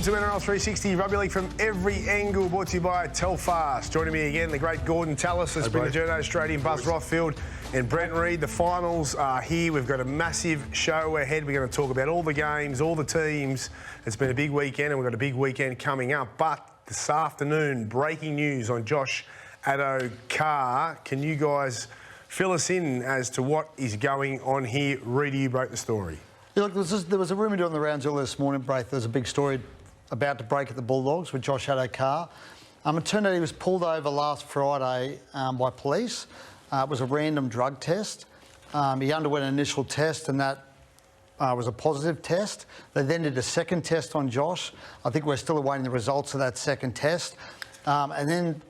to NRL 360 Rugby League from every angle, brought to you by Telfast. Joining me again, the great Gordon Tallis, the Springer Journo Australian, Buzz Rothfield and Brent Reid. The finals are here. We've got a massive show ahead. We're going to talk about all the games, all the teams. It's been a big weekend and we've got a big weekend coming up. But this afternoon, breaking news on Josh Addo-Carr. Can you guys fill us in as to what is going on here? Reedy, you broke the story. Yeah, look, there was a rumour doing the rounds earlier this morning, Braith. There's a big story about to break at the Bulldogs with Josh Addo-Carr. It turned out he was pulled over last Friday by police. It was a random drug test. He underwent an initial test and that was a positive test. They then did a second test on Josh. I think we're still awaiting the results of that second test. And then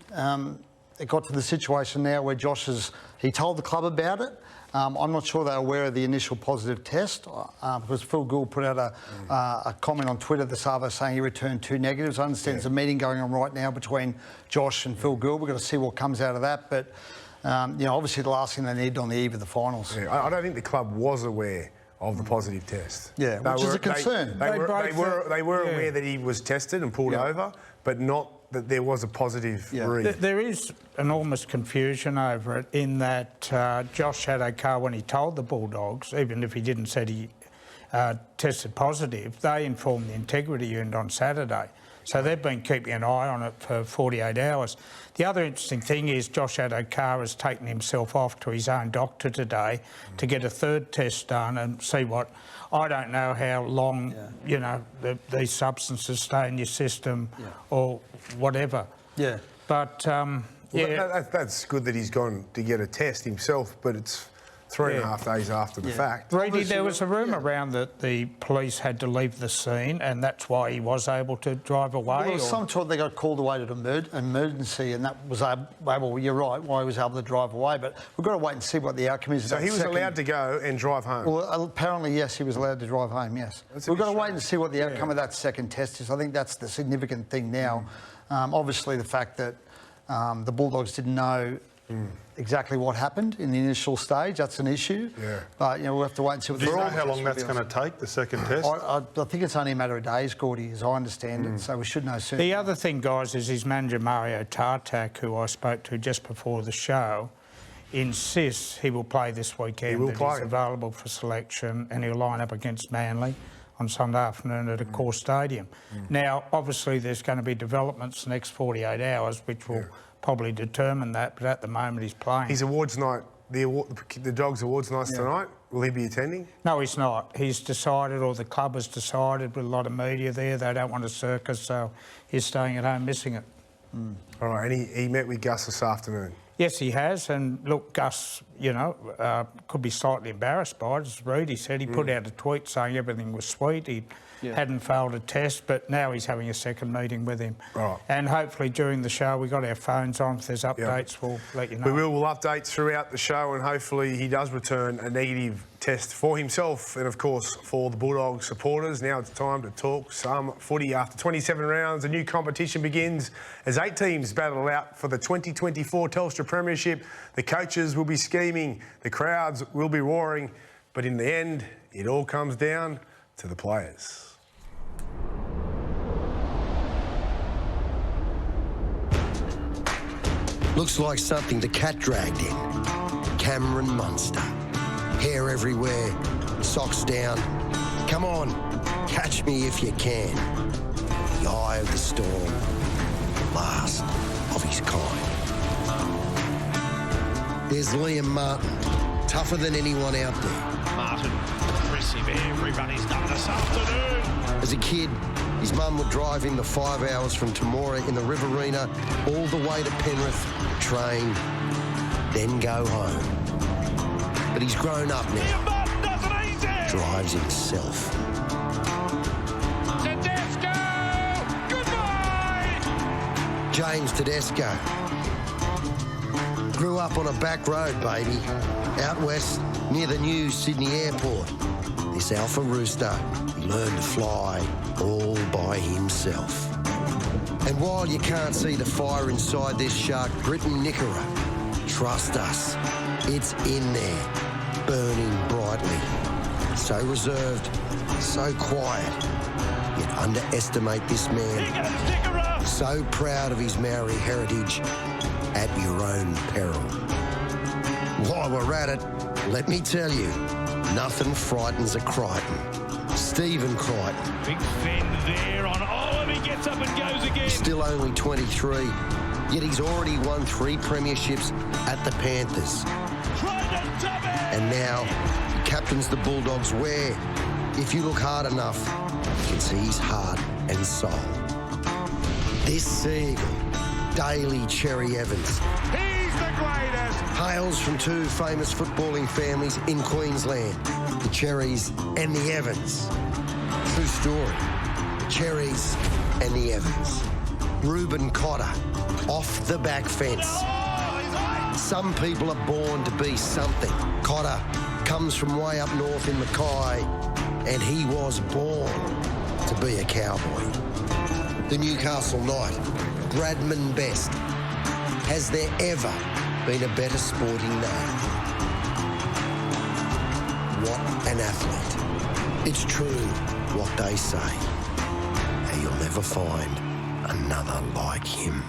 it got to the situation now where he told the club about it. I'm not sure they're aware of the initial positive test because Phil Gould put out a comment on Twitter this afternoon saying he returned 2 negatives. I understand there's a meeting going on right now between Josh and Phil Gould. We've got to see what comes out of that. But, obviously the last thing they need on the eve of the finals. Yeah, I don't think the club was aware of the positive test. Yeah, which is a concern. They were aware that he was tested and pulled over, but not that there was a positive read. There is enormous confusion over it in that Josh Addo-Carr, when he told the Bulldogs, even if he didn't say he tested positive, they informed the integrity unit on Saturday. So they've been keeping an eye on it for 48 hours. The other interesting thing is Josh Addo-Carr has taken himself off to his own doctor today to get a third test done and see what... I don't know how long, these substances stay in your system or whatever. Yeah. But, that's good that he's gone to get a test himself, but it's 3.5 days after the fact. Reedy, there was a rumour around that the police had to leave the scene and that's why he was able to drive away? Well, some thought they got called away to an emergency and that was able, you're right, why he was able to drive away, but we've got to wait and see what the outcome is. So he was allowed to go and drive home? Well, apparently, yes, he was allowed to drive home, yes. We've got to wait and see what the outcome of that second test is. I think that's the significant thing now. Obviously, the fact that the Bulldogs didn't know exactly what happened in the initial stage, that's an issue. Yeah. But, we'll have to wait and see what Do you know how long that's going to take, the second test? I think it's only a matter of days, Gordy, as I understand it, so we should know soon. The other thing, guys, is his manager, Mario Tartak, who I spoke to just before the show, insists he will play this weekend. He's available for selection and he'll line up against Manly on Sunday afternoon at Accor Stadium. Now, obviously, there's going to be developments the next 48 hours, which will probably determine that, but at the moment he's playing. His awards night, the Dogs awards night tonight, will he be attending? No, he's not. He's decided, or the club has decided, with a lot of media there, they don't want a circus, so he's staying at home missing it. All right, and he met with Gus this afternoon? Yes, he has, and look, Gus, could be slightly embarrassed by it. As Reedy said, he put out a tweet saying everything was sweet. He hadn't failed a test, but now he's having a second meeting with him. Right. And hopefully during the show, we've got our phones on. If there's updates, we'll let you know. We'll update throughout the show, and hopefully he does return a negative test for himself and, of course, for the Bulldog supporters. Now it's time to talk some footy. After 27 rounds, a new competition begins as 8 teams battle out for the 2024 Telstra Premiership. The coaches will be scheming, the crowds will be roaring, but in the end, it all comes down to the players. Looks like something the cat dragged in. Cameron Munster. Hair everywhere, socks down. Come on, catch me if you can. The eye of the storm, last of his kind. There's Liam Martin, tougher than anyone out there. Martin, impressive everybody's done this afternoon. As a kid, his mum would drive him the 5 hours from Temora in the Riverina all the way to Penrith, train, then go home. But he's grown up now. Drives himself. Tedesco! Goodbye! James Tedesco. Grew up on a back road, baby. Out west, near the new Sydney airport. This alpha rooster, he learned to fly all by himself. And while you can't see the fire inside this shark, Britain Nickera, trust us, it's in there, burning brightly. So reserved, so quiet, yet underestimate this man. So proud of his Maori heritage, at your own peril. While we're at it, let me tell you, nothing frightens a Crichton. Stephen Crichton. Big fend there on Olive. He gets up and goes again. Still only 23, yet he's already won 3 premierships at the Panthers. And now he captains the Bulldogs where, if you look hard enough, you can see his heart and soul. This Seagull, Daly Cherry Evans, He's the greatest. hails from 2 famous footballing families in Queensland, the Cherries and the Evans. True story, the Cherries and the Evans. Reuben Cotter, off the back fence. Some people are born to be something. Cotter comes from way up north in Mackay, and he was born to be a cowboy. The Newcastle Knight, Bradman Best. Has there ever been a better sporting name? What an athlete. It's true what they say, and you'll never find another like him.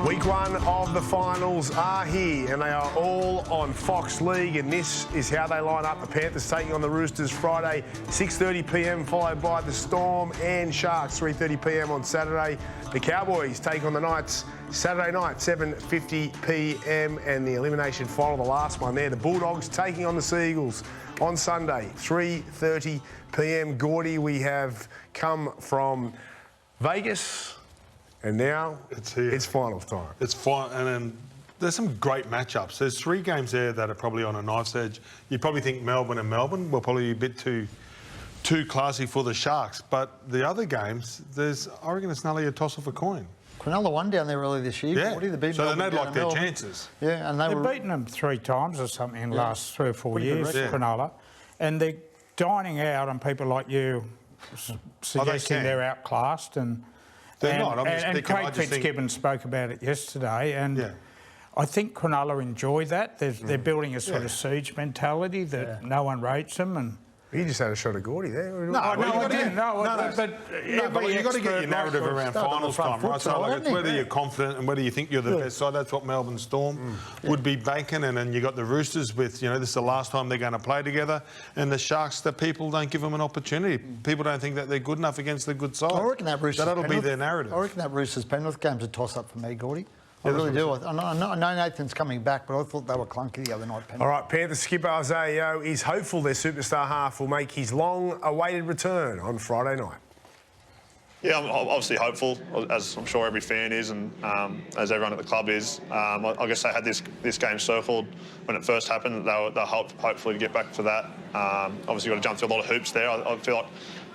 Week 1 of the finals are here, and they are all on Fox League, and this is how they line up. The Panthers taking on the Roosters Friday, 6:30 p.m, followed by the Storm and Sharks, 3:30 p.m. on Saturday. The Cowboys take on the Knights Saturday night, 7:50 p.m, and the elimination final, the last one there. The Bulldogs taking on the Seagulls on Sunday, 3:30 p.m. Gordy, we have come from Vegas, and now It's here. It's finals time. It's fine, and then there's some great matchups. There's 3 games there that are probably on a knife's edge. You probably think Melbourne and Melbourne will probably be a bit too classy for the Sharks, but the other games, I reckon it's nearly a toss of a coin. Cronulla won down there early this year. Yeah, Woody, they beat so they Melbourne made down like in their Melbourne. chances. Yeah, and they They've were beaten them 3 times or something in the last 3 or 4 Pretty good years, record. Cronulla. And they're dining out on people like you suggesting can. they're outclassed. And They're not, I'm just and thinking, I Craig just think- Fitzgibbon spoke about it yesterday. And Yeah. I think Cronulla enjoy that. They're building a sort of siege mentality that no one rates them. And You just had a shot of Gordy there. no, I didn't. but you've got to get your narrative around finals time, right? So like, it's whether you're confident and whether you think you're the best side. That's what Melbourne Storm would be banking. And then you got the Roosters with, this is the last time they're going to play together. And the Sharks, that people don't give them an opportunity. People don't think that they're good enough against the good side. I reckon that Roosters. So that'll be Penrith- their narrative. I reckon that Roosters Penrith game's a toss-up for me, Gordy. I Yeah, really that's do. I know Nathan's coming back, but I thought they were clunky the other night. Penrith. All right, Panthers skipper Isaiah Yeo is hopeful their superstar half will make his long-awaited return on Friday night. Yeah, I'm obviously hopeful, as I'm sure every fan is, and as everyone at the club is. I guess they had this game circled when it first happened. They'll hopefully get back to that. Obviously, got to jump through a lot of hoops there. I feel like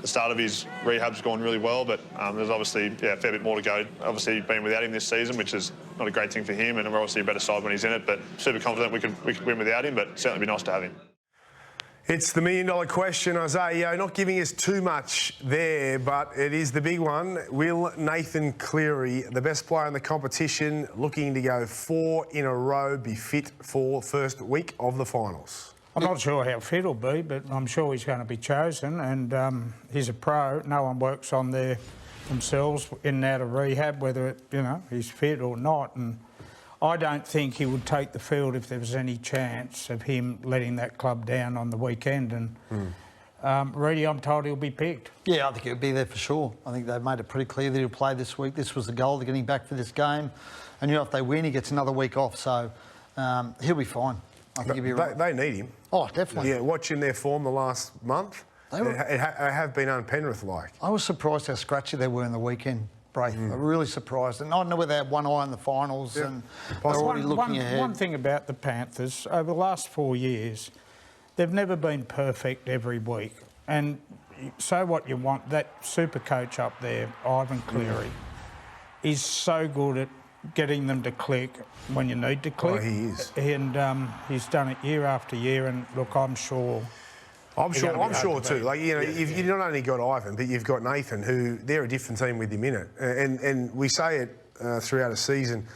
the start of his rehab's gone really well, but there's obviously a fair bit more to go. Obviously, been without him this season, which is not a great thing for him, and we're obviously a better side when he's in it. But super confident we could win without him, but certainly be nice to have him. It's the million-dollar question, Isaiah Yeo. Not giving us too much there, but it is the big one. Will Nathan Cleary, the best player in the competition, looking to go 4 in a row, be fit for first week of the finals? I'm not sure how fit he'll be, but I'm sure he's going to be chosen. And he's a pro. No one works on themselves in and out of rehab, whether he's fit or not. And I don't think he would take the field if there was any chance of him letting that club down on the weekend. And Reedy, I'm told he'll be picked. Yeah, I think he'll be there for sure. I think they've made it pretty clear that he'll play this week. This was the goal, they're getting back for this game. And if they win, he gets another week off. So he'll be fine. I think he'll be right. They need him. Oh, definitely. Yeah, watching their form the last month, they have been un-Penrith-like. I was surprised how scratchy they were in the weekend, Braith. I'm really surprised. And I know whether they had one eye on the finals and they're already looking ahead. One thing about the Panthers, over the last 4 years, they've never been perfect every week. And so what you want, that super coach up there, Ivan Cleary, is so good at getting them to click when you need to click. Oh, he is. And he's done it year after year. And look, I'm sure too. Like, you've not only got Ivan, but you've got Nathan, who they're a different team with him in it. And we say it throughout a season.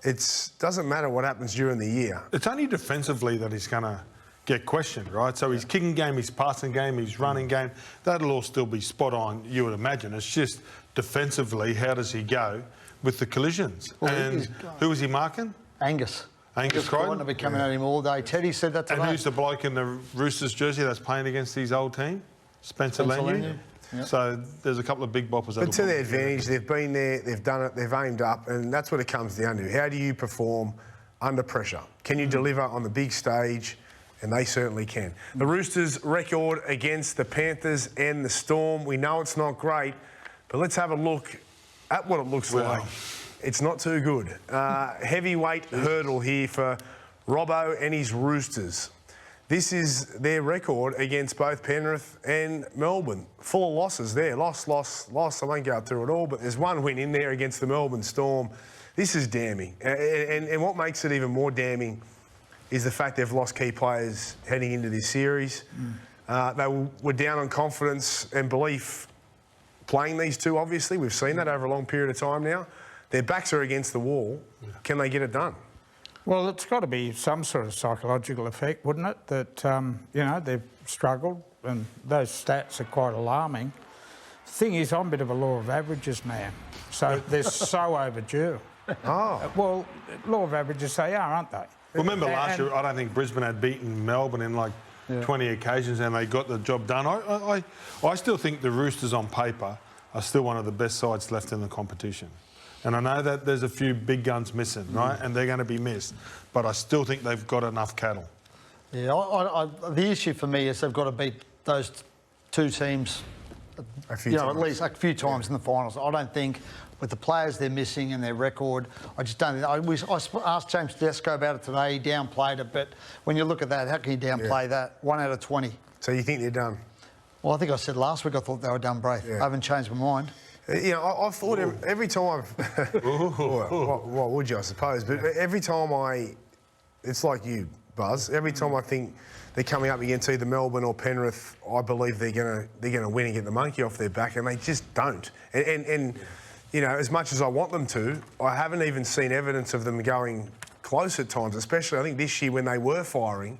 It doesn't matter what happens during the year. It's only defensively that he's going to get questioned, right? So his kicking game, his passing game, his running game, that'll all still be spot on, you would imagine. It's just defensively, how does he go with the collisions? Well, and who was he marking? Angus Crichton? Crichton will be coming at him all day. Teddy said that today. And who's the bloke in the Roosters jersey that's playing against his old team? Spencer Leniu. Yep. So there's a couple of big boppers. But to their advantage, they've been there, they've done it, they've aimed up, and that's what it comes down to. How do you perform under pressure? Can you deliver on the big stage? And they certainly can. The Roosters' record against the Panthers and the Storm, we know it's not great, but let's have a look at what it looks like. It's not too good. Heavyweight hurdle here for Robbo and his Roosters. This is their record against both Penrith and Melbourne. Full of losses there. Loss. I won't go through it all, but there's one win in there against the Melbourne Storm. This is damning. And what makes it even more damning is the fact they've lost key players heading into this series. They were down on confidence and belief playing these two, obviously. We've seen that over a long period of time now. Their backs are against the wall. Can they get it done? Well, it's got to be some sort of psychological effect, wouldn't it? That, you know, they've struggled and those stats are quite alarming. The thing is, I'm a bit of a law of averages man, so they're so overdue. Oh. Well, law of averages they are, aren't they? Remember last year, I don't think Brisbane had beaten Melbourne in like 20 occasions and they got the job done. I still think the Roosters on paper are still one of the best sides left in the competition. And I know that there's a few big guns missing, right? And they're going to be missed. But I still think they've got enough cattle. Yeah, the issue for me is they've got to beat those two teams, at least a few times in the finals. I don't think, with the players they're missing and their record, I just don't think. I asked James Tedesco about it today. He downplayed it, but when you look at that, how can you downplay that? 1 out of 20. So you think they're done? Well, I think I said last week I thought they were done, Braith. I haven't changed my mind. You know, I thought every time what would you, I suppose? But every time it's like you, Buzz. Every time I think they're coming up against either Melbourne or Penrith, I believe they're gonna win and get the monkey off their back, and they just don't. And you know, as much as I want them to, I haven't even seen evidence of them going close at times. Especially, I think this year when they were firing.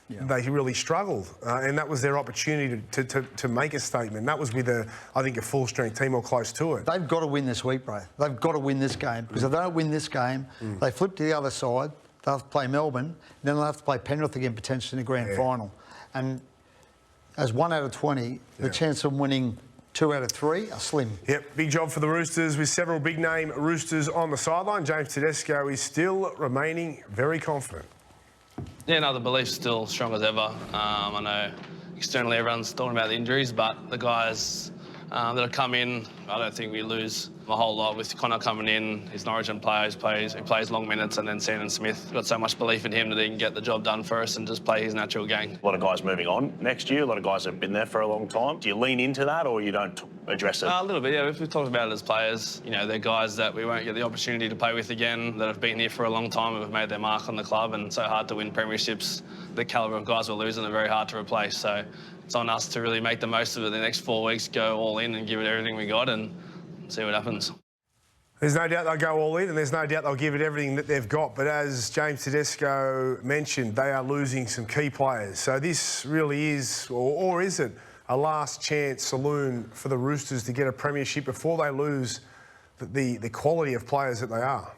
They really struggled, and that was their opportunity to make a statement. That was with I think a full-strength team or close to it. They've got to win this week, bro. They've got to win this game, because if they don't win this game, they flip to the other side. They'll have to play Melbourne, then they'll have to play Penrith again potentially in the grand final. And as 1 out of 20, the chance of winning 2 out of 3 are slim. Yep, big job for the Roosters with several big-name Roosters on the sideline. James Tedesco is still remaining very confident. Yeah, no, the belief's still strong as ever. I know externally everyone's talking about the injuries, but the guys that have come in, I don't think we lose a whole lot with Connor coming in. He's an origin player, he plays long minutes, and then Sandon Smith. Got so much belief in him that he can get the job done for us and just play his natural game. A lot of guys moving on next year, a lot of guys have been there for a long time. Do you lean into that or you don't address it? A little bit, yeah. We've talked about it as players. You know, they're guys that we won't get the opportunity to play with again, that have been here for a long time and have made their mark on the club, and so hard to win premierships. The calibre of guys we're losing are very hard to replace, so it's on us to really make the most of it the next 4 weeks, go all in and give it everything we got and see what happens. There's no doubt they'll go all in, and there's no doubt they'll give it everything that they've got. But as James Tedesco mentioned, they are losing some key players. So this really is, or is it, a last chance saloon for the Roosters to get a premiership before they lose the quality of players that they are?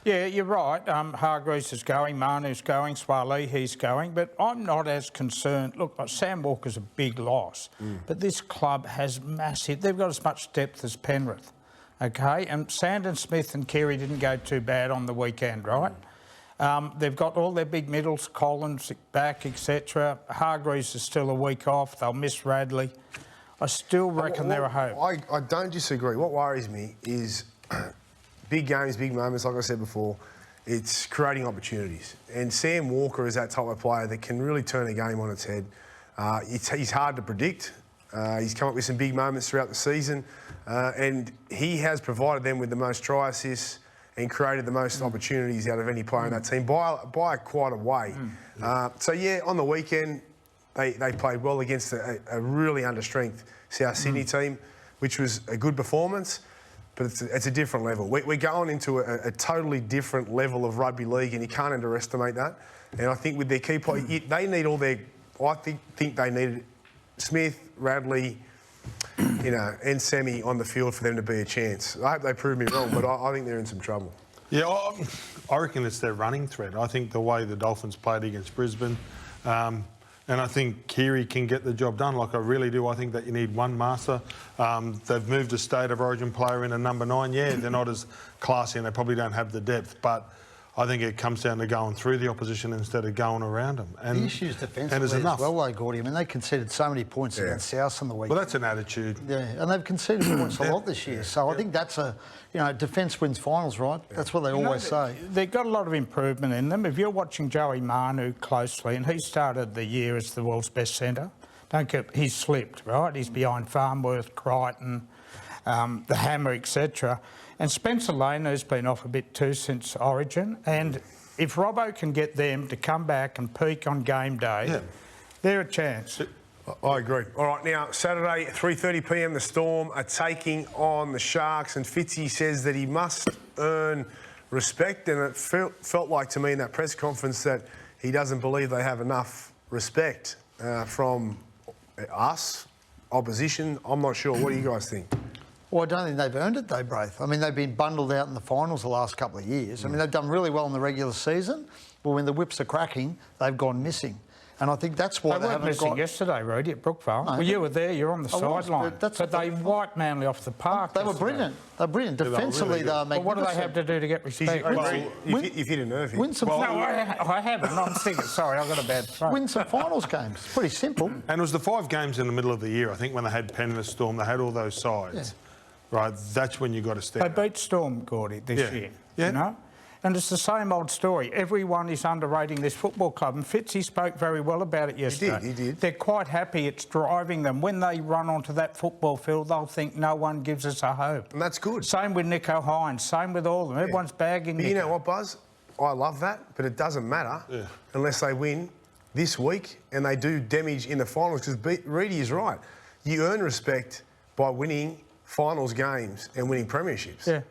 Yeah, you're right. Hargreaves is going, Manu's going, Swali, he's going, but I'm not as concerned. Look, Sam Walker's a big loss, but this club has massive... They've got as much depth as Penrith, OK? And Sandon Smith and Carey didn't go too bad on the weekend, right? They've got all their big middles, Collins back, etc. Hargreaves is still a week off. They'll miss Radley. I still reckon they're a hope. I don't disagree. What worries me is... big games, big moments, like I said before, it's creating opportunities. And Sam Walker is that type of player that can really turn a game on its head. He's hard to predict. He's come up with some big moments throughout the season, and he has provided them with the most try assists and created the most opportunities out of any player in that team by quite a way. So, yeah, on the weekend, they played well against a really under-strength South Sydney team, which was a good performance. But it's a different level. We're going into a totally different level of rugby league, and you can't underestimate that. And I think with their key players, they need all their... I think they needed Smith, Radley, and Sammy on the field for them to be a chance. I hope they prove me wrong, but I think they're in some trouble. Yeah, I reckon it's their running threat. I think the way the Dolphins played against Brisbane, and I think Keary can get the job done. Like, I really do. I think that you need one master. They've moved a State of Origin player in a number 9. Yeah, they're not as classy and they probably don't have the depth, but I think it comes down to going through the opposition instead of going around them. And the issues defensively as well, though, Gordy. I mean, they conceded so many points against South on the weekend. Well, that's an attitude. Yeah, and they've conceded points a lot this year. So I think that's defence wins finals, right? That's what they always say. They've got a lot of improvement in them. If you're watching Joey Manu closely, and he started the year as the world's best centre, he's slipped, right? He's behind Farnworth, Crichton, the Hammer, etc. And Spencer Lehner's been off a bit too since Origin. And if Robbo can get them to come back and peak on game day, they're a chance. I agree. All right, now, Saturday, 3:30 p.m, the Storm are taking on the Sharks, and Fitzy says that he must earn respect, and it felt like to me in that press conference that he doesn't believe they have enough respect from us, opposition. I'm not sure. What do you guys think? Well, I don't think they've earned it, though, Braith. I mean, they've been bundled out in the finals the last couple of years. I mean, they've done really well in the regular season, but when the whips are cracking, they've gone missing. And I think that's why they haven't missing yesterday, Rudy, at Brookvale. No, well, you were there. You're on the sideline. But they wiped Manly off the park. They were brilliant. They're brilliant. Defensively, they were magnificent. Well, what do they have to do to get respect? You've hit a nerve here. Win some I haven't. I'm thinking, sorry, I've got a bad throat. Win some finals games. It's pretty simple. And it was the 5 games in the middle of the year, I think, when they had Penn and the Storm, they had all those sides. Yeah. Right, that's when you got to step. They beat Storm, Gordy, this year. Yeah. You know? And it's the same old story. Everyone is underrating this football club, and Fitzy spoke very well about it yesterday. He did. They're quite happy it's driving them. When they run onto that football field, they'll think no one gives us a hope. And that's good. Same with Nicho Hines, same with all of them. Everyone's bagging But Nicho. you know what, Buzz? I love that, but it doesn't matter unless they win this week and they do damage in the finals, because Reedy is right. You earn respect by winning finals games and winning premierships. Yeah.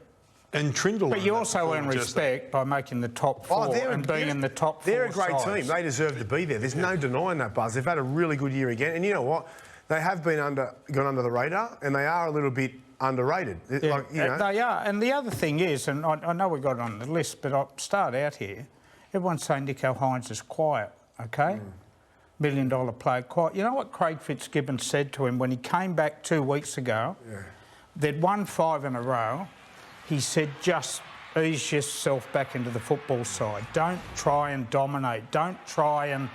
And Trindle. But you also earn respect by making the top 4 and being in the top 4 They're a great sides. team. They deserve to be there. There's no denying that, Buzz. They've had a really good year again. And you know what? They have been gone under the radar, and they are a little bit underrated. Yeah, they are. And the other thing is, and I know we got it on the list, but I'll start out here. Everyone's saying Nicho Hines is quiet, OK? $1 million player, quiet. You know what Craig Fitzgibbon said to him when he came back 2 weeks ago? They'd won 5 in a row. He said, just ease yourself back into the football side. Don't try and dominate. Don't try and,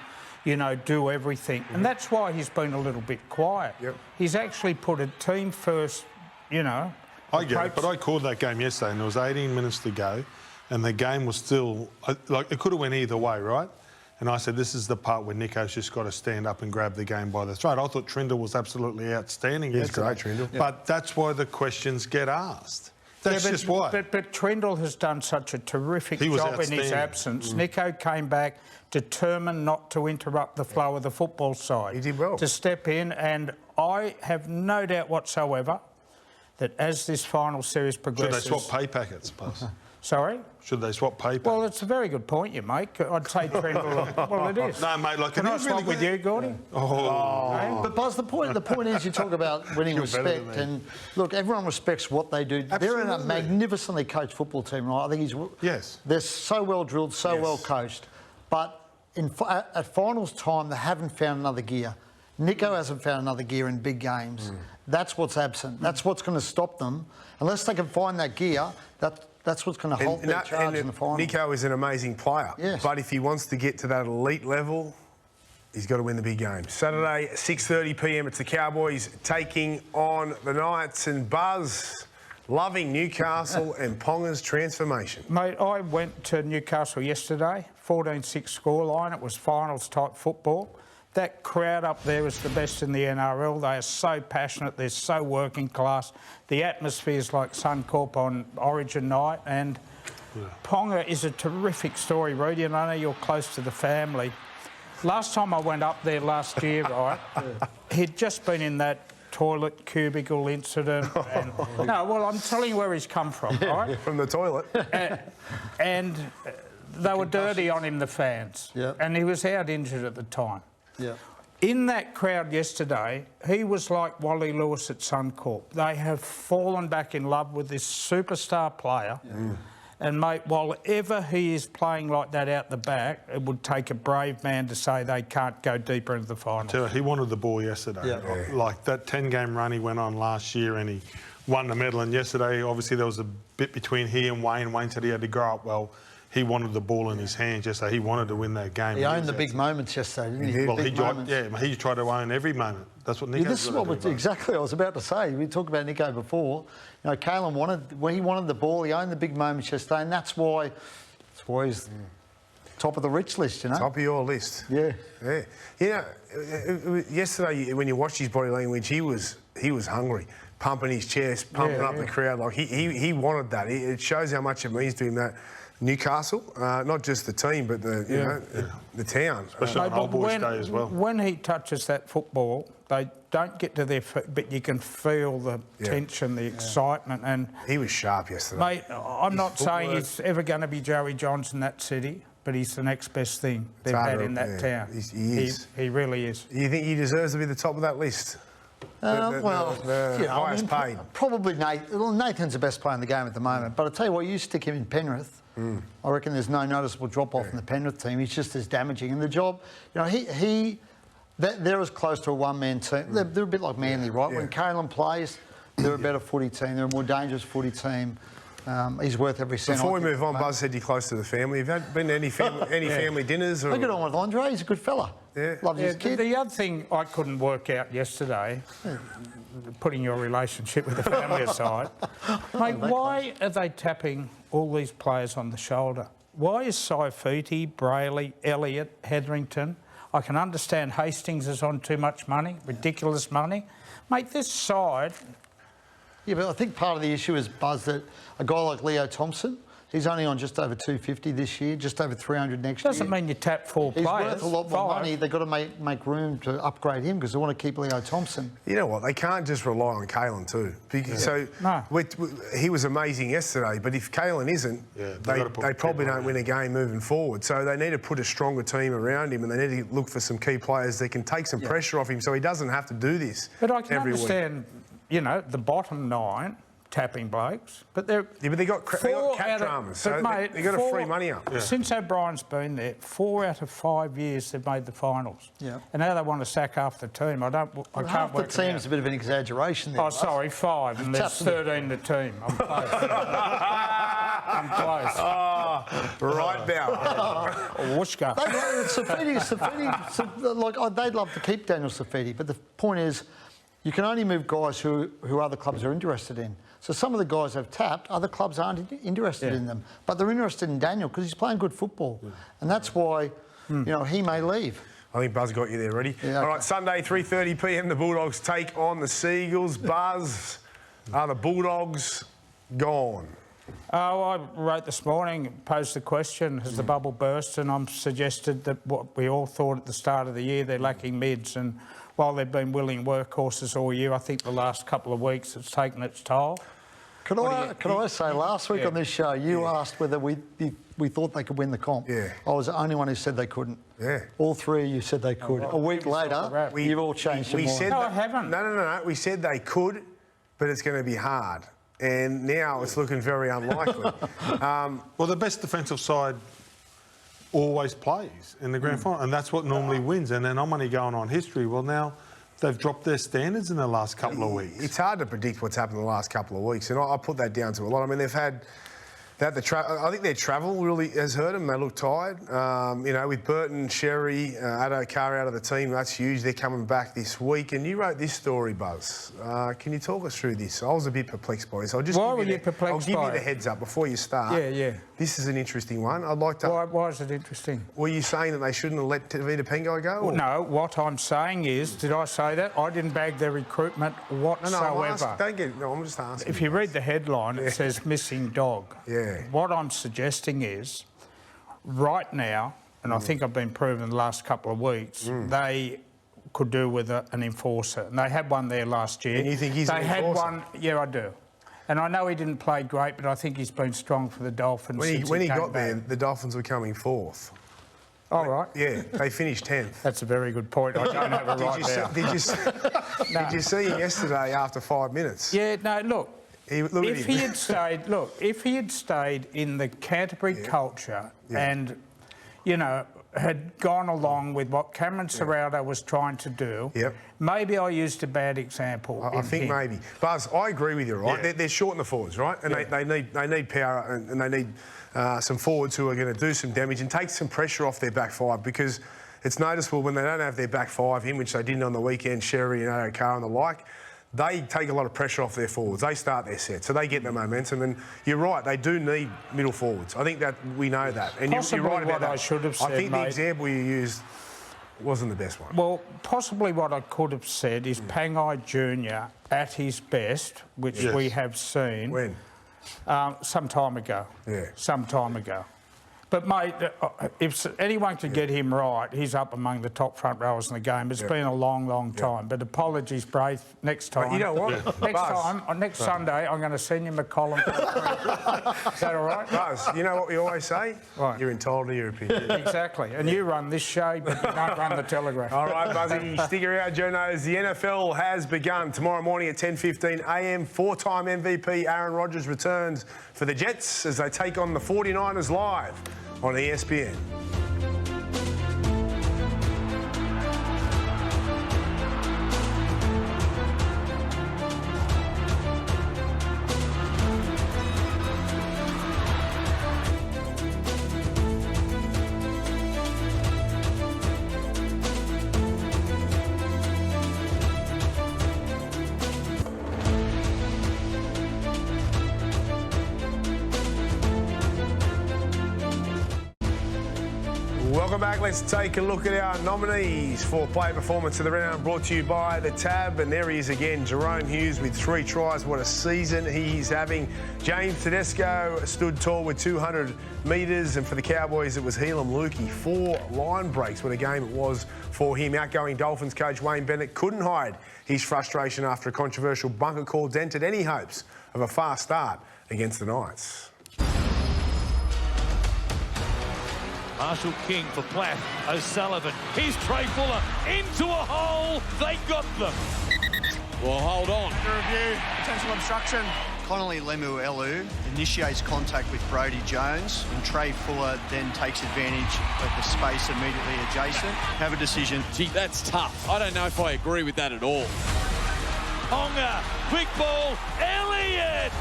do everything. And that's why he's been a little bit quiet. He's actually put a team first, I get it, but I called that game yesterday and there was 18 minutes to go and the game was still, it could have went either way, right? And I said, this is the part where Nicho's just got to stand up and grab the game by the throat. I thought Trindle was absolutely outstanding yesterday. He's great, Trindle. But that's why the questions get asked. That's just why. But Trindle has done such a terrific job in his absence. Nicho came back determined not to interrupt the flow of the football side. He did well. To step in, and I have no doubt whatsoever that as this final series progresses... Should they swap pay packets, Buzz? Sorry? Should they swap pay packets? Well, it's a very good point you make. I'd say Trindle... well, it is. No, mate, Can I swap with you, Gordy? But Buzz, the point is, you talk about winning respect, and look, everyone respects what they do. Absolutely. They're in a magnificently coached football team, right? I think they're so well drilled, so well coached. But at finals time, they haven't found another gear. Nicho hasn't found another gear in big games. That's what's absent. That's what's going to stop them. Unless they can find that gear, that's what's going to halt their charge in the final. Nicho is an amazing player. Yes. But if he wants to get to that elite level, he's got to win the big game. Saturday, 6:30 p.m, it's the Cowboys taking on the Knights, and Buzz loving Newcastle and Ponga's transformation. Mate, I went to Newcastle yesterday, 14-6 scoreline. It was finals-type football. That crowd up there is the best in the NRL. They are so passionate. They're so working class. The atmosphere is like Suncorp on Origin night. And Ponga is a terrific story, Rudy, and I know you're close to the family. Last time I went up there last year, right, he'd just been in that toilet cubicle incident. And, no, well, I'm telling you where he's come from, right? From the toilet. And they were dirty on him, the fans. Yeah. And he was out injured at the time. Yeah. In that crowd yesterday, he was like Wally Lewis at Suncorp. They have fallen back in love with this superstar player. Yeah. And, mate, while ever he is playing like that out the back, it would take a brave man to say they can't go deeper into the final. He wanted the ball yesterday. Yeah. Like that 10-game run he went on last year and he won the medal. And yesterday, obviously, there was a bit between he and Wayne. Wayne said he had to grow up well. He wanted the ball in his hands yesterday. He wanted to win that game. He owned the big moments yesterday, didn't he? Well, he tried to own every moment. That's what Nico. This is what exactly I was about to say. We talked about Nico before. You know, Kalen wanted the ball. He owned the big moments yesterday, and that's why he's top of the rich list. You know, top of your list. Yeah, yeah. You know, yesterday when you watched his body language, he was hungry, pumping his chest, pumping up the crowd. Like he wanted that. It shows how much it means to him that. Newcastle, not just the team, but the town. Especially on Old Boys Day as well. When he touches that football, they don't get to their feet, but you can feel the tension, the excitement. And he was sharp yesterday. Mate, I'm not saying he's ever going to be Joey Johns in that city, but he's the next best thing they've had in that town. He is. He really is. You think he deserves to be the top of that list? The highest paid. Probably Nathan. Well, Nathan's the best player in the game at the moment. But I tell you what, you stick him in Penrith. I reckon there's no noticeable drop-off in the Penrith team. He's just as damaging. And the job, you know, they're as close to a one-man team. They're a bit like Manly, right? Yeah. When Kalen plays, they're a better footy team. They're a more dangerous footy team. He's worth every cent. Before we move on, Buzz said you're close to the family. Have you been to any family dinners? Or... I get on with Andre. He's a good fella. Yeah. Loves his kid. The other thing I couldn't work out yesterday, putting your relationship with the family aside, mate, why are they tapping all these players on the shoulder? Why is Saifiti, Brayley, Elliott, Hetherington? I can understand Hastings is on too much money, ridiculous money. Mate, this side... Yeah, but I think part of the issue is, Buzz, that a guy like Leo Thompson, he's only on just over 250 this year, just over 300 next year. Doesn't mean you tap four players. He's worth a lot more money. They've got to make room to upgrade him because they want to keep Leo Thompson. You know what? They can't just rely on Kalen too. So he was amazing yesterday, but if Kalen isn't, they probably don't win a game moving forward. So they need to put a stronger team around him, and they need to look for some key players that can take some pressure off him, so he doesn't have to do this. But I can understand. Week. You know, the bottom 9 tapping blokes, but they're... Yeah, but they got cap dramas, so they got to free money up. Yeah. Since O'Brien's been there, 4 out of 5 years they've made the finals. Yeah. And now they want to sack half the team. I can't work it out. Half the team's a bit of an exaggeration there. Oh, sorry, 5, and there's 13 the team. I'm close. I'm close. Oh, right now. Whooshka. They'd love to keep Daniel Saifiti, but the point is, you can only move guys who other clubs are interested in. So some of the guys have tapped, other clubs aren't interested in them. But they're interested in Daniel because he's playing good football. Yeah. And that's why, you know, he may leave. I think Buzz got you there, ready? Yeah, All right, Sunday, 3:30 p.m, the Bulldogs take on the Seagulls. Buzz, are the Bulldogs gone? Oh, I wrote this morning, posed the question, has the bubble burst? And I'm suggested that what we all thought at the start of the year, they're lacking mids. And while they've been willing workhorses all year, I think the last couple of weeks it's taken its toll. Can I say, last week on this show, you asked whether we thought they could win the comp. Yeah. I was the only one who said they couldn't. Yeah. All three of you said they could. A week later, you've all changed your mind. No, I haven't. No. We said they could, but it's going to be hard. And now it's looking very unlikely. Well, the best defensive side always plays in the grand final, and that's what normally wins. And then I'm only going on history. Well, now they've dropped their standards in the last couple of weeks. It's hard to predict what's happened in the last couple of weeks, and I put that down to a lot. I mean, they've had... I think their travel really has hurt them. They look tired. You know, with Burton, Sherry, Addo-Carr out of the team, that's huge. They're coming back this week. And you wrote this story, Buzz. Can you talk us through this? I was a bit perplexed by this. I'll give you the heads up before you start. Yeah. This is an interesting one. I'd like to... Why is it interesting? Were you saying that they shouldn't have let Tevita Pengai go? Well, no, what I'm saying is, did I say that? I didn't bag their recruitment whatsoever. I'm just asking. If you read the headline, it says missing dog. Yeah. What I'm suggesting is, right now, and I think I've been proven the last couple of weeks, they could do with an enforcer. And they had one there last year. And you think he's an enforcer? Yeah, I do. And I know he didn't play great, but I think he's been strong for the Dolphins. When he got back there, the Dolphins were coming fourth. All right. Yeah, they finished 10th. That's a very good point. I don't have it right now. Did you see him yesterday after 5 minutes? Yeah, no, look. If he had stayed in the Canterbury culture and, you know, had gone along with what Cameron Ciraldo was trying to do, maybe I used a bad example. I think maybe. Buzz, I agree with you, right? Yeah. They're short in the forwards, right? And they need power and they need some forwards who are going to do some damage and take some pressure off their back five, because it's noticeable when they don't have their back five in, which they didn't on the weekend, Sherry and Addo-Carr and the like, they take a lot of pressure off their forwards. They start their set, so they get the momentum. And you're right, they do need middle forwards. I think that we know that. And Possibly you're right about what that. I should have said, I think mate. the example you used wasn't the best one. Well, possibly what I could have said is Pangai Jr. at his best, which we have seen. When? Some time ago. Yeah. Some time ago. But, mate, if anyone could get him right, he's up among the top front rowers in the game. It's been a long, long time. But apologies, Braith, next time. But you know what? Next Sunday, I'm going to send you a column. Is that all right? Buzz, you know what we always say? Right. You're entitled to your opinion. Exactly. And you run this show, but you don't run the Telegraph. All right, Buzzy, stick around, Journos. The NFL has begun. Tomorrow morning at 10:15 a.m, four-time MVP Aaron Rodgers returns for the Jets as they take on the 49ers live on ESPN. Welcome back. Let's take a look at our nominees for Player Performance of the Round, brought to you by The Tab. And there he is again, Jerome Hughes with 3 tries. What a season he's having. James Tedesco stood tall with 200 metres. And for the Cowboys, it was Helam Lukey. 4 line breaks. What a game it was for him. Outgoing Dolphins coach Wayne Bennett couldn't hide his frustration after a controversial bunker call dented any hopes of a fast start against the Knights. Marshall King for Platt. O'Sullivan. Here's Trey Fuller into a hole. They got them. Well, hold on. Review. Potential obstruction. Connolly Lemuelu initiates contact with Brodie Jones, and Trey Fuller then takes advantage of the space immediately adjacent. Have a decision. Gee, that's tough. I don't know if I agree with that at all. Ponga. Quick ball. Elliott.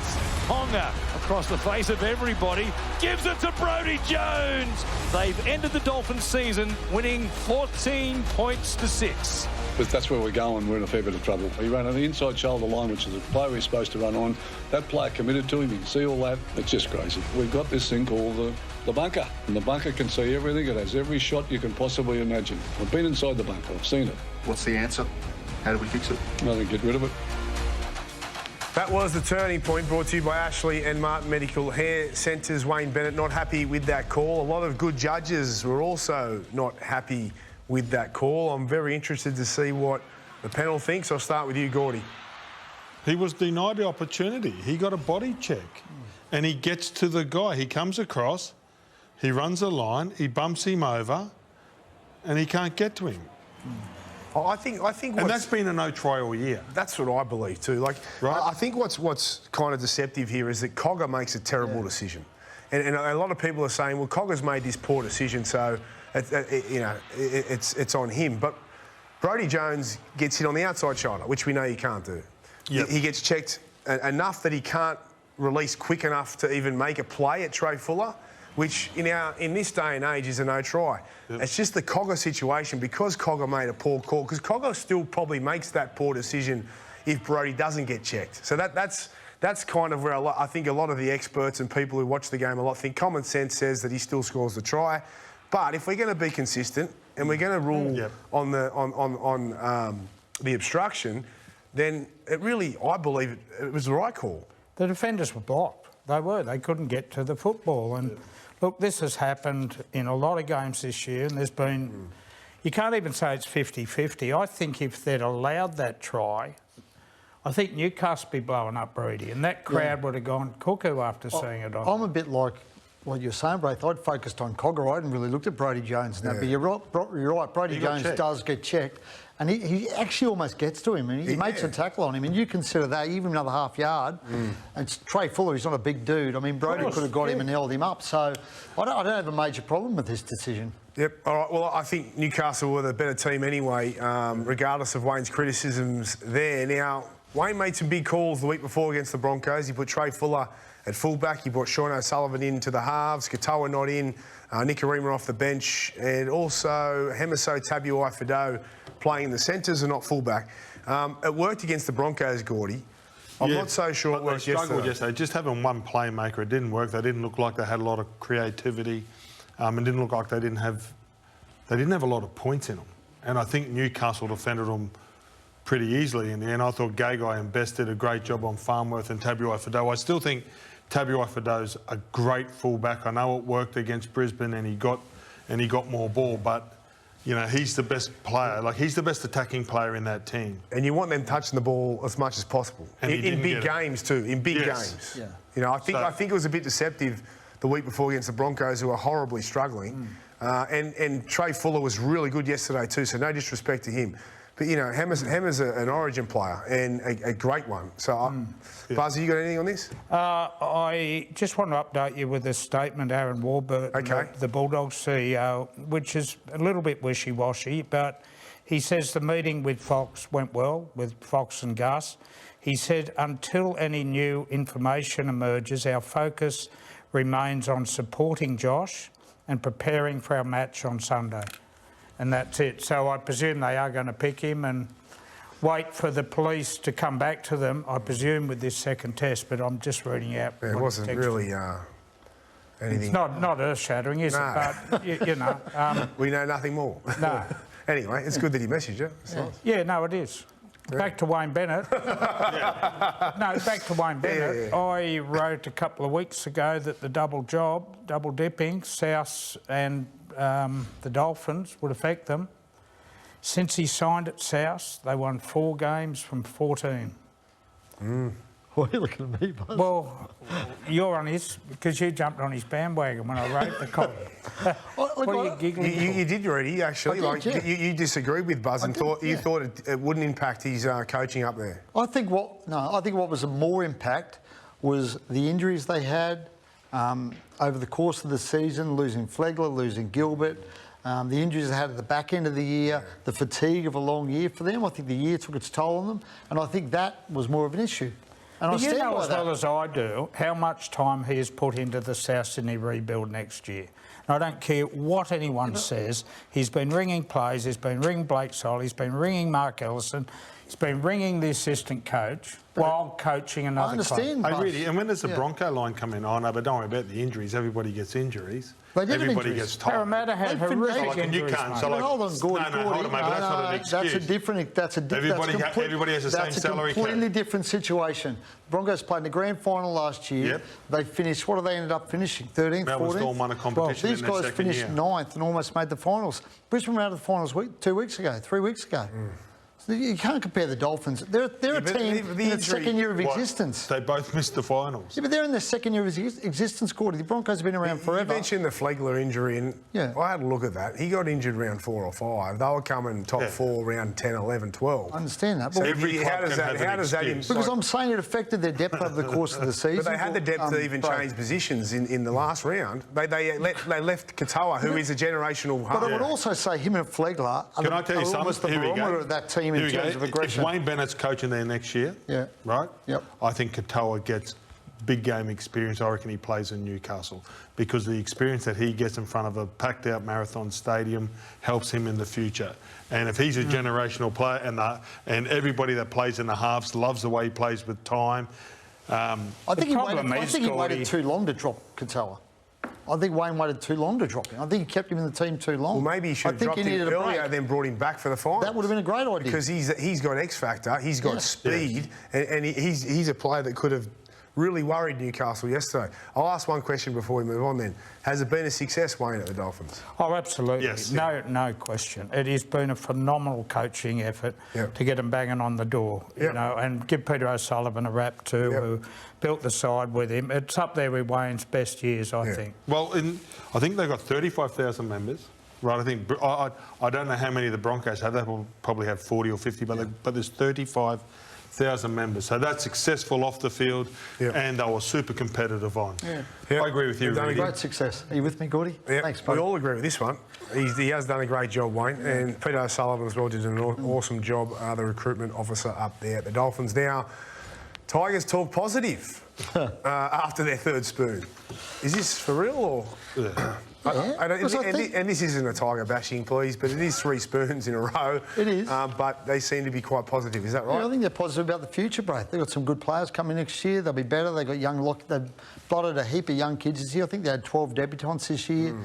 Ponga across the face of everybody. Gives it to Brodie Jones. They've ended the Dolphins season winning 14 points to 6. But that's where we're going. We're in a fair bit of trouble. He ran on the inside shoulder line, which is a player he's supposed to run on. That player committed to him. You can see all that. It's just crazy. We've got this thing called the bunker. And the bunker can see everything. It has every shot you can possibly imagine. I've been inside the bunker. I've seen it. What's the answer? How do we fix it? I think get rid of it. That was the turning point, brought to you by Ashley and Martin Medical Hair Centres. Wayne Bennett not happy with that call. A lot of good judges were also not happy with that call. I'm very interested to see what the panel thinks. I'll start with you, Gordy. He was denied the opportunity. He got a body check and he gets to the guy. He comes across, he runs a line, he bumps him over and he can't get to him. I think, and that's been a no try all year. That's what I believe too. Like, right? I think what's kind of deceptive here is that Cogger makes a terrible decision, and a lot of people are saying, well, Cogger's made this poor decision, so it's on him. But Brodie Jones gets hit on the outside shoulder, which we know you can't do. Yep. He gets checked enough that he can't release quick enough to even make a play at Trey Fuller, which in this day and age is a no try. Yep. It's just the Cogger situation, because Cogger made a poor call, because Cogger still probably makes that poor decision if Brodie doesn't get checked. So that's kind of where I think a lot of the experts and people who watch the game a lot think common sense says that he still scores the try. But if we're going to be consistent and we're going to rule on the obstruction, then it really, I believe it was the right call. The defenders were blocked. They were. They couldn't get to the football. And look, this has happened in a lot of games this year, and there's been... You can't even say it's 50-50. I think if they'd allowed that try, I think Newcastle be blowing up Brody, and that crowd would have gone cuckoo after seeing it on. I'm a bit like what you're saying, Braith. I'd focused on Cogger. I hadn't really looked at Brody Jones and that. But you're right. Brody Jones does get checked. And he actually almost gets to him. And he makes a tackle on him. And you consider that, even another half yard. And Trey Fuller, he's not a big dude. I mean, Brody could have got him and held him up. So I don't have a major problem with this decision. Yep. All right. Well, I think Newcastle were the better team anyway, regardless of Wayne's criticisms there. Now, Wayne made some big calls the week before against the Broncos. He put Trey Fuller at fullback. He brought Sean O'Sullivan into the halves. Katoa not in. Nikorima off the bench. And also Hemiso Tabuai-Fidow playing in the centres and not fullback. It worked against the Broncos, Gordy. I'm not so sure it worked yesterday. Just having one playmaker, it didn't work. They didn't look like they had a lot of creativity. It didn't look like they didn't have a lot of points in them. And I think Newcastle defended them pretty easily in the end. I thought Gagai and Best did a great job on Farnworth and Tabuai-Fidow. I still think Tabuai-Fidow's a great fullback. I know it worked against Brisbane and he got more ball, but you know, he's the best player. Like, he's the best attacking player in that team. And you want them touching the ball as much as possible. And in big games too. In big games. Yeah. You know, I think it was a bit deceptive the week before against the Broncos, who are horribly struggling. And Trey Fuller was really good yesterday too, so no disrespect to him. But, you know, Hammer's an Origin player and a great one. So, Buzzy, you got anything on this? I just want to update you with a statement, Aaron Warburton, the Bulldogs CEO, which is a little bit wishy-washy, but he says the meeting with Fox went well, with Fox and Gus. He said, until any new information emerges, our focus remains on supporting Josh and preparing for our match on Sunday. And that's it. So I presume they are going to pick him and wait for the police to come back to them, I presume, with this second test, but I'm just reading out. It wasn't really anything. It's not earth-shattering, is it? But, you know. We know nothing more. No. Anyway, it's good that he messaged you. Nice. Yeah, no, it is. Back to Wayne Bennett. No, back to Wayne Bennett. I wrote a couple of weeks ago that the double dipping, South and the Dolphins would affect them. Since he signed at South, they won 4 games from 14. Why are you looking at me, Buzz? Well, you're on his, because you jumped on his bandwagon when I wrote the column. What are you giggling for? You did, Rudy, actually. You disagreed with Buzz and thought it wouldn't impact his coaching up there. I think what was a more impact was the injuries they had over the course of the season, losing Flegler, losing Gilbert, the injuries they had at the back end of the year, the fatigue of a long year for them. I think the year took its toll on them, and I think that was more of an issue. And but you know as well as I do how much time he has put into the South Sydney rebuild next year. And I don't care what anyone says. He's been ringing plays, he's been ringing Blake Sol, he's been ringing Mark Ellison, he's been ringing the assistant coach while coaching another club. I understand. Really, and when there's a Bronco line coming on, but don't worry about the injuries. Everybody gets injuries. Everybody gets tired. Parramatta had horrific injuries. You can't. So hold on, Gordy. Hold on, mate, but that's not an excuse. Everybody has the same salary cap. That's a completely different situation. Broncos played in the grand final last year. Yep. They finished, what did they ended up finishing? 13th, 14th? Melbourne Storm won a competition these guys finished 9th and almost made the finals. Brisbane were out of the finals 3 weeks ago. So you can't compare the Dolphins. They're a team in the second year of existence. They both missed the finals. Yeah, but they're in their second year of existence, Gordy. The Broncos have been around forever. You mentioned the Flegler injury, and I had a look at that. He got injured round 4 or 5. They were coming top 4 round 10, 11, 12. I understand that. So how does that impact? Because I'm saying it affected their depth over the course of the season. But they had the depth to even change positions in the last round. They left Katoa, who is a generational half. But I would also say him and Flegler are almost the barometer of that team in terms of aggression. If Wayne Bennett's coaching there next year, right? Yep. I think Katoa gets big game experience. I reckon he plays in Newcastle because the experience that he gets in front of a packed out Marathon Stadium helps him in the future. And if he's a generational player and everybody that plays in the halves loves the way he plays with time. I think he waited too long to drop Katoa. I think Wayne waited too long to drop him. I think he kept him in the team too long. Well, maybe he should have dropped him earlier, then brought him back for the final. That would have been a great idea. Because he's got X factor, he's got speed, and he's a player that could have really worried Newcastle yesterday. I'll ask one question before we move on then. Has it been a success, Wayne, at the Dolphins? Oh, absolutely. Yes. No question. It has been a phenomenal coaching effort to get them banging on the door, you know, and give Peter O'Sullivan a rap too, who built the side with him. It's up there with Wayne's best years, I think. Well, I think they've got 35,000 members. Right, I think I don't know how many the Broncos have. They will probably have 40 or 50, but there's 35,000 members. So that's successful off the field, and they were super competitive on. I agree with you. Done a great success. Are you with me, Gordy? Thanks, buddy. We all agree with this one. He has done a great job, Wayne, and Peter O'Sullivan as well did an awesome job, the recruitment officer up there at the Dolphins. Now, Tigers talk positive after their third spoon. Is this for real or...? And this isn't a Tiger bashing, please, but it is 3 spoons in a row. It is. But they seem to be quite positive. Is that right? Yeah, I think they're positive about the future, Braith. They've got some good players coming next year. They'll be better. They've got young they've blotted a heap of young kids this year. I think they had 12 debutants this year.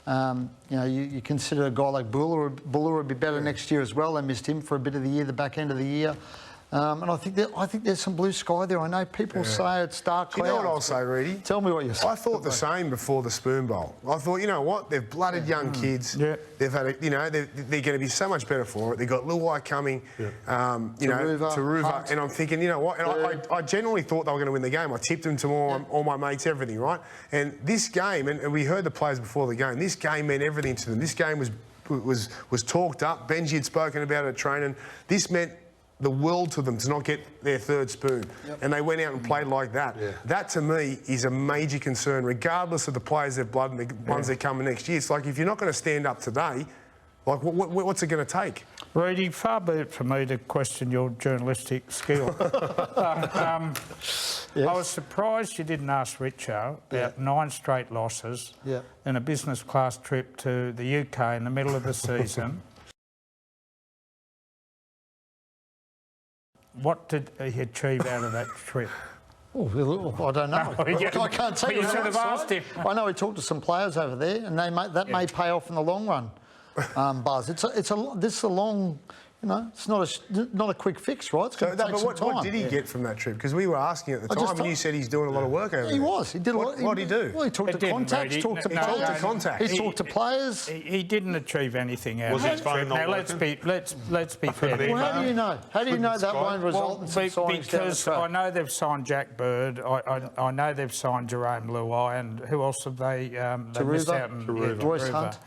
You know, you consider a guy like Buller would be better next year as well. They missed him for a bit of the year, the back end of the year. And I think there's some blue sky there. I know people say it's dark clouds. You know what I'll say, Reedy? Tell me what you say. I thought the same before the Spoon Bowl. I thought, you know what? They've blooded young kids. They've had, they're going to be so much better for it. They've got Luai coming, Taruva, and I'm thinking, you know what? And I genuinely thought they were going to win the game. I tipped them to all my mates, everything, right? And this game, and we heard the players before the game. This game meant everything to them. This game was talked up. Benji had spoken about it at training. This meant the world to them to not get their third spoon. And they went out and played like that. That, to me, is a major concern, regardless of the players they've blooded and the ones that are coming next year. It's like, if you're not going to stand up today, like, what's it going to take? Reedy, far be it for me to question your journalistic skill. I was surprised you didn't ask Richo about 9 straight losses and a business class trip to the UK in the middle of the season. What did he achieve out of that trip? Oh, I don't know. I can't tell you. You should have asked him. I know he talked to some players over there, and that may pay off in the long run. Buzz, this is a long. You know, it's not a quick fix, right? It's going to take some time. What did he get from that trip? Because we were asking at the time, and you said he's doing a lot of work over there. He was. He did a lot. What did he do? Well, he talked to contacts, talked to players. He talked to players. He didn't achieve anything out of it. Was his phone not working? Let's be fair. Well, how do you know? How do you know that won't result in some signings down the Because track? I know they've signed Jack Bird. I know they've signed Jerome Luai, and who else have they missed out on? Royce Hunt.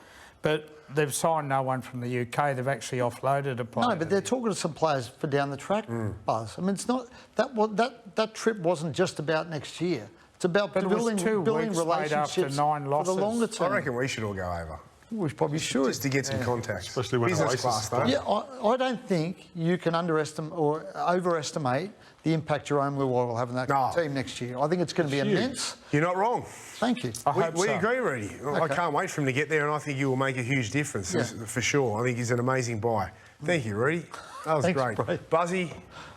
But they've signed no one from the UK. They've actually offloaded a player. No, but they're talking to some players for down the track, Buzz. I mean, it's not that trip wasn't just about next year. It's about building relationships for the longer term. I reckon we should all go over. We probably should. Just to get some contacts. Especially when business class, though. Yeah, I don't think you can underestimate or overestimate the impact Jerome Luai will have in that team next year. I think it's going to be immense. You're not wrong. Thank you. We agree, Reedy. I can't wait for him to get there, and I think he will make a huge difference, for sure. I think he's an amazing buy. Thank you, Reedy. That was great. Buzzy.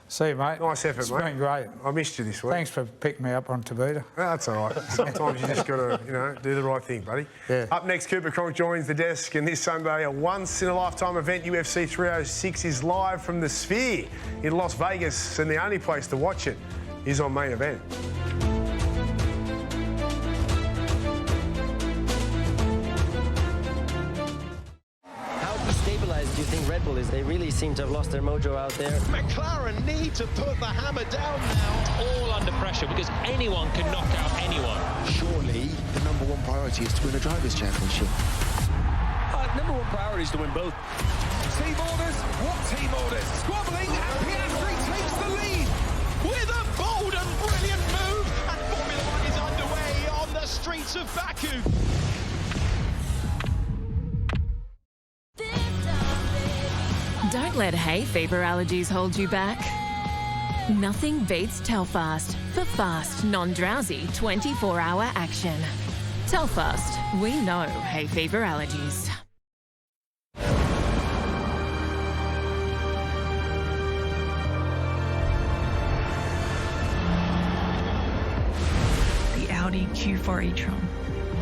See you, mate. Nice effort, it's mate. It's been great. I missed you this week. Thanks for picking me up on Tabita. That's all right. Sometimes you just got to, do the right thing, buddy. Up next, Cooper Cronk joins the desk, and this Sunday, a once-in-a-lifetime event, UFC 306, is live from the Sphere in Las Vegas, and the only place to watch it is on Main Event. Do you think Red Bull is? They really seem to have lost their mojo out there. McLaren need to put the hammer down now. All under pressure because anyone can knock out anyone. Surely the #1 priority is to win a Drivers' Championship. #1 priority is to win both. Team orders? What team orders? Squabbling, and Piastri takes the lead with a bold and brilliant move. And Formula 1 is underway on the streets of Baku. Don't let hay fever allergies hold you back. Nothing beats Telfast for fast, non-drowsy 24-hour action. Telfast, we know hay fever allergies. The Audi Q4 e-tron.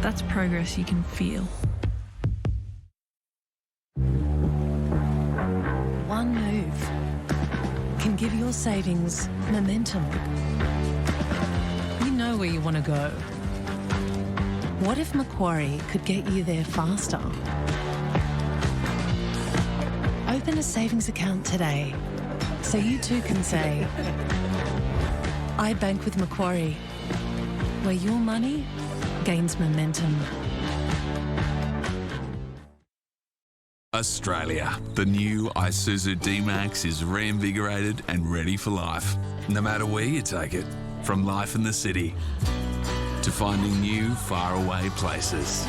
That's progress you can feel. One move can give your savings momentum. know where you want to go. What if Macquarie could get you there faster? Open a savings account today so you too can say, I bank with Macquarie, where your money gains momentum. Australia. The new Isuzu D-Max is reinvigorated and ready for life. No matter where you take it, from life in the city to finding new, faraway places.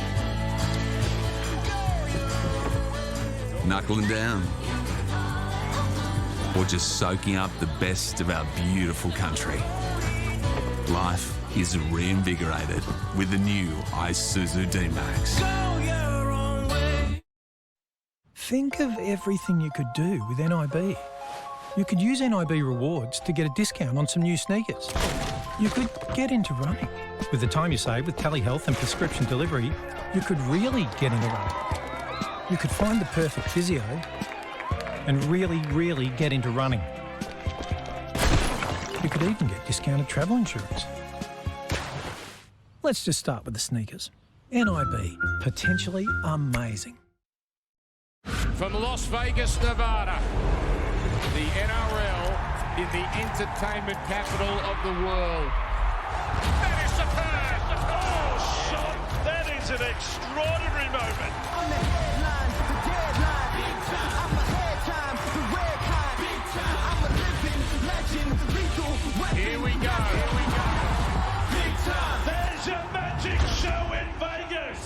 Knuckling down, or just soaking up the best of our beautiful country. Life is reinvigorated with the new Isuzu D-Max. Think of everything you could do with NIB. You could use NIB rewards to get a discount on some new sneakers. You could get into running. With the time you save with telehealth and prescription delivery, you could really get into running. You could find the perfect physio and really get into running. You could even get discounted travel insurance. Let's just start with the sneakers. NIB, potentially amazing. From Las Vegas, Nevada, the NRL in the entertainment capital of the world. That is superb! Oh, shot! That is an extraordinary moment. On the headline, the deadline. Big time. I'm ahead time, the red kind. Big time. I'm a living legend, the lethal weapon. Here we go. Big time. There's a magic show in Vegas.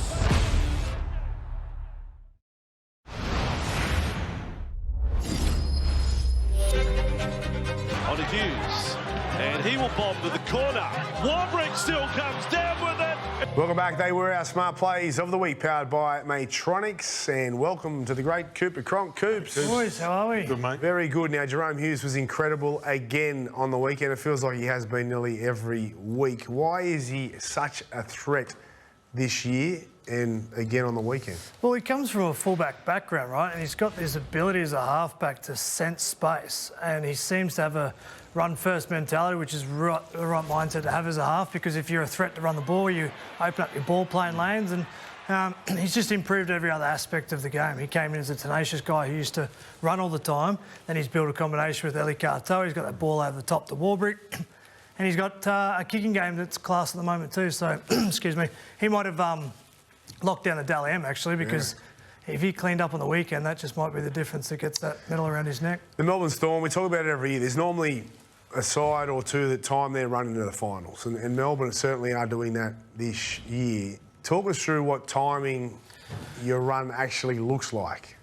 On to Hughes, and he will bomb to the corner. Warbrick still comes down with it. Welcome back. They were our smart plays of the week, powered by Matronics, and welcome to the great Cooper Cronk. Coops. Boys, how are we? Good, mate. Very good. Now, Jerome Hughes was incredible again on the weekend. It feels like he has been nearly every week. Why is he such a threat this year and again on the weekend? Well, he comes from a fullback background, right? And he's got this ability as a halfback to sense space. And he seems to have a run-first mentality, which is the right mindset to have as a half, because if you're a threat to run the ball, you open up your ball-playing lanes. And he's just improved every other aspect of the game. He came in as a tenacious guy who used to run all the time. Then he's built a combination with Eli Carto. He's got that ball over the top to Warbrick. And he's got a kicking game that's class at the moment too. So, excuse me, he might have locked down the Dally M actually, because if he cleaned up on the weekend, that just might be the difference that gets that medal around his neck. The Melbourne Storm, we talk about it every year. There's normally a side or two that time they're running to the finals. And Melbourne certainly are doing that this year. Talk us through what timing your run actually looks like.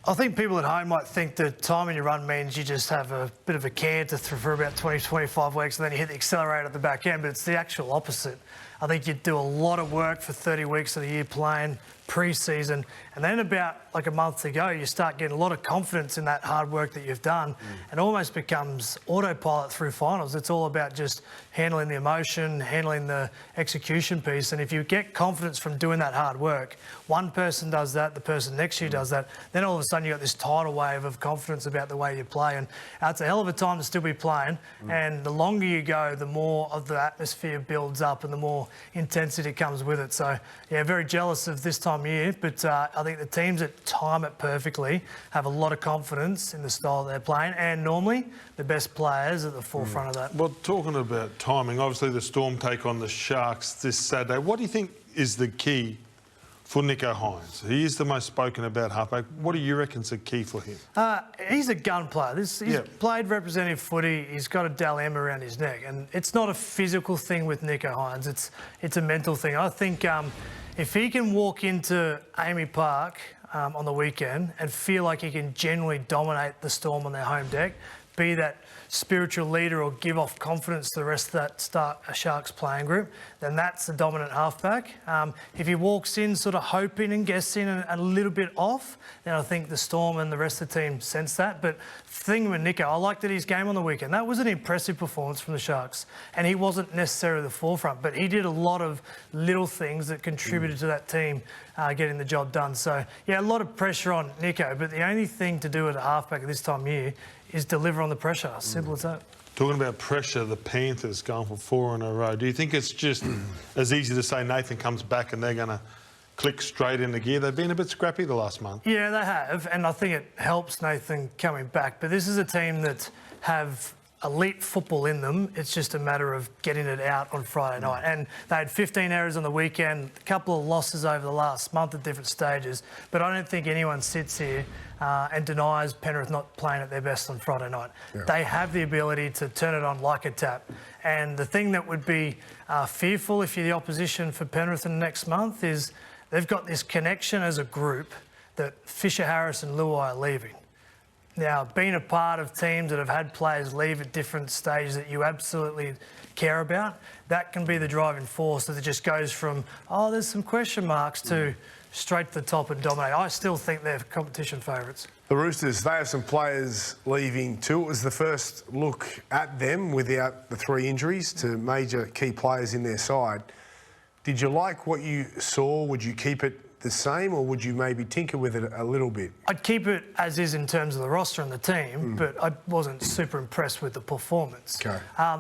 I think people at home might think that timing your run means you just have a bit of a canter for about 20, 25 weeks and then you hit the accelerator at the back end, but it's the actual opposite. I think you do a lot of work for 30 weeks of the year playing pre-season, and then about like a month to go, you start getting a lot of confidence in that hard work that you've done, and almost becomes autopilot through finals. It's all about just handling the emotion, handling the execution piece, and if you get confidence from doing that hard work, one person does that, the person next to you does that, then all of a sudden you got this tidal wave of confidence about the way you play, and it's a hell of a time to still be playing, and the longer you go, the more of the atmosphere builds up and the more intensity comes with it. So, yeah, very jealous of this time of year, but I think the teams that time it perfectly have a lot of confidence in the style they're playing, and normally the best players at the forefront of that. Well, talking about timing, obviously the Storm take on the Sharks this Saturday. What do you think is the key for Nicho Hynes? He is the most spoken about halfback. What do you reckon's the key for him? He's a gun player. He's played representative footy. He's got a Dal M around his neck, and it's not a physical thing with Nicho Hynes. It's a mental thing. I think if he can walk into Amy Park on the weekend and feel like he can genuinely dominate the Storm on their home deck, be that spiritual leader or give off confidence to the rest of that Sharks playing group, then that's the dominant halfback. If he walks in sort of hoping and guessing and a little bit off, then I think the Storm and the rest of the team sense that. But the thing with Nicho, I liked his game on the weekend. That was an impressive performance from the Sharks, and he wasn't necessarily the forefront, but he did a lot of little things that contributed to that team getting the job done. So, yeah, a lot of pressure on Nicho, but the only thing to do at a halfback at this time of year is deliver on the pressure. Simple as that. Talking about pressure, the Panthers going for 4 in a row. Do you think it's just as easy to say Nathan comes back and they're going to click straight into gear? They've been a bit scrappy the last month. Yeah, they have, and I think it helps Nathan coming back. But this is a team that have elite football in them. It's just a matter of getting it out on Friday night. And they had 15 errors on the weekend, a couple of losses over the last month at different stages. But I don't think anyone sits here and denies Penrith not playing at their best on Friday night. Yeah. They have the ability to turn it on like a tap. And the thing that would be fearful if you're the opposition for Penrith in the next month is they've got this connection as a group that Fisher, Harris and Luai are leaving. Now, being a part of teams that have had players leave at different stages that you absolutely care about, that can be the driving force that it just goes from, oh, there's some question marks to straight to the top and dominate. I still think they're competition favourites. The Roosters, they have some players leaving too. It was the first look at them without the 3 injuries to major key players in their side. Did you like what you saw? Would you keep it the same, or would you maybe tinker with it a little bit? I'd keep it as is in terms of the roster and the team, but I wasn't super impressed with the performance. Okay.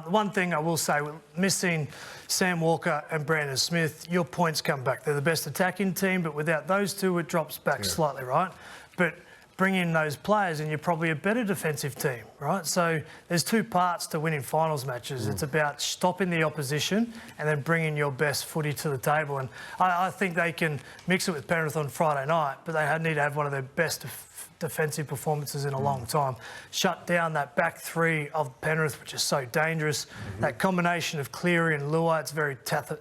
One thing I will say, missing Sam Walker and Brandon Smith, your points come back. They're the best attacking team, but without those two, it drops back slightly, right? But bring in those players and you're probably a better defensive team, right? So there's 2 parts to winning finals matches. It's about stopping the opposition and then bringing your best footy to the table. And I think they can mix it with Penrith on Friday night, but they need to have one of their best defensive performances in a long time. Shut down that back 3 of Penrith, which is so dangerous. That combination of Cleary and Luai, it's very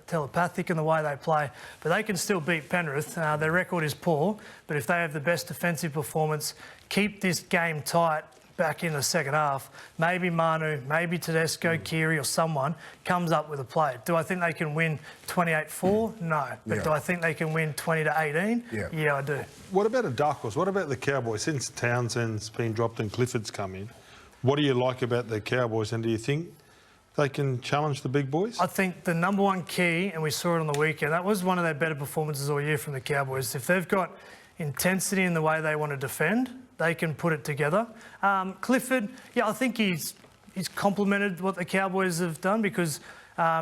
telepathic in the way they play, but they can still beat Penrith. Their record is poor, but if they have the best defensive performance, keep this game tight back in the second half, maybe Manu, maybe Tedesco, Keary or someone comes up with a play. Do I think they can win 28-4? No. But do I think they can win 20-18? Yeah, I do. What about a dark horse? What about the Cowboys? Since Townsend's been dropped and Clifford's come in, what do you like about the Cowboys, and do you think they can challenge the big boys? I think the number one key, and we saw it on the weekend, that was one of their better performances all year from the Cowboys. If they've got intensity in the way they want to defend, they can put it together. Clifford, I think he's complemented what the Cowboys have done because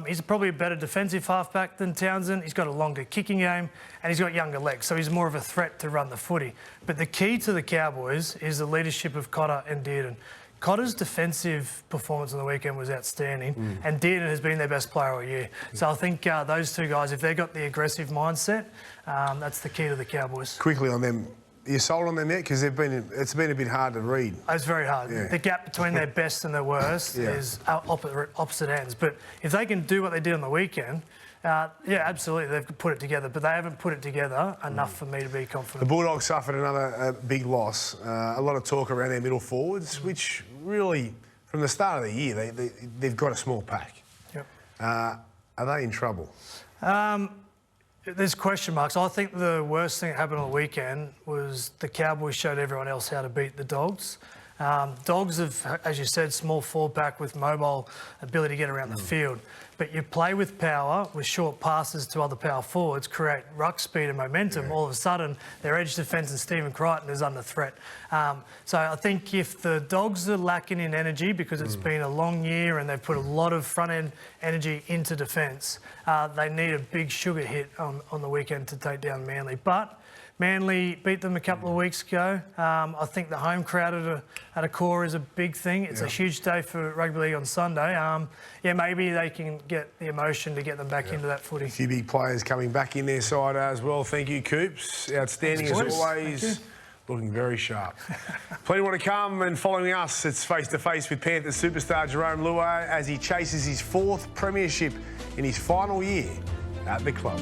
he's probably a better defensive halfback than Townsend. He's got a longer kicking game and he's got younger legs, so he's more of a threat to run the footy. But the key to the Cowboys is the leadership of Cotter and Dearden. Cotter's defensive performance on the weekend was outstanding, and Dearden has been their best player all year. So I think those 2 guys, if they've got the aggressive mindset, that's the key to the Cowboys. Quickly on them. Are you sold on them yet? Because it's been a bit hard to read. It's very hard. Yeah. The gap between their best and their worst is opposite ends. But if they can do what they did on the weekend, absolutely, they've put it together. But they haven't put it together enough for me to be confident. The Bulldogs suffered another big loss. A lot of talk around their middle forwards, which really, from the start of the year, they've got a small pack. Yep. Are they in trouble? There's question marks. I think the worst thing that happened on the weekend was the Cowboys showed everyone else how to beat the Dogs. Dogs have, as you said, small forward pack with mobile ability to get around the field. But you play with power, with short passes to other power forwards, create ruck speed and momentum. All of a sudden, their edge defence and Stephen Crichton is under threat. So I think if the Dogs are lacking in energy because it's been a long year and they've put a lot of front-end energy into defence, they need a big sugar hit on the weekend to take down Manly. But Manly beat them a couple of weeks ago. I think the home crowd at a core is a big thing. It's a huge day for rugby league on Sunday. Maybe they can get the emotion to get them back into that footy. A few big players coming back in their side as well. Thank you, Coops. Outstanding as always. Looking very sharp. Plenty more to come, and following us, it's face-to-face with Panthers superstar Jarome Luai as he chases his 4th premiership in his final year at the club.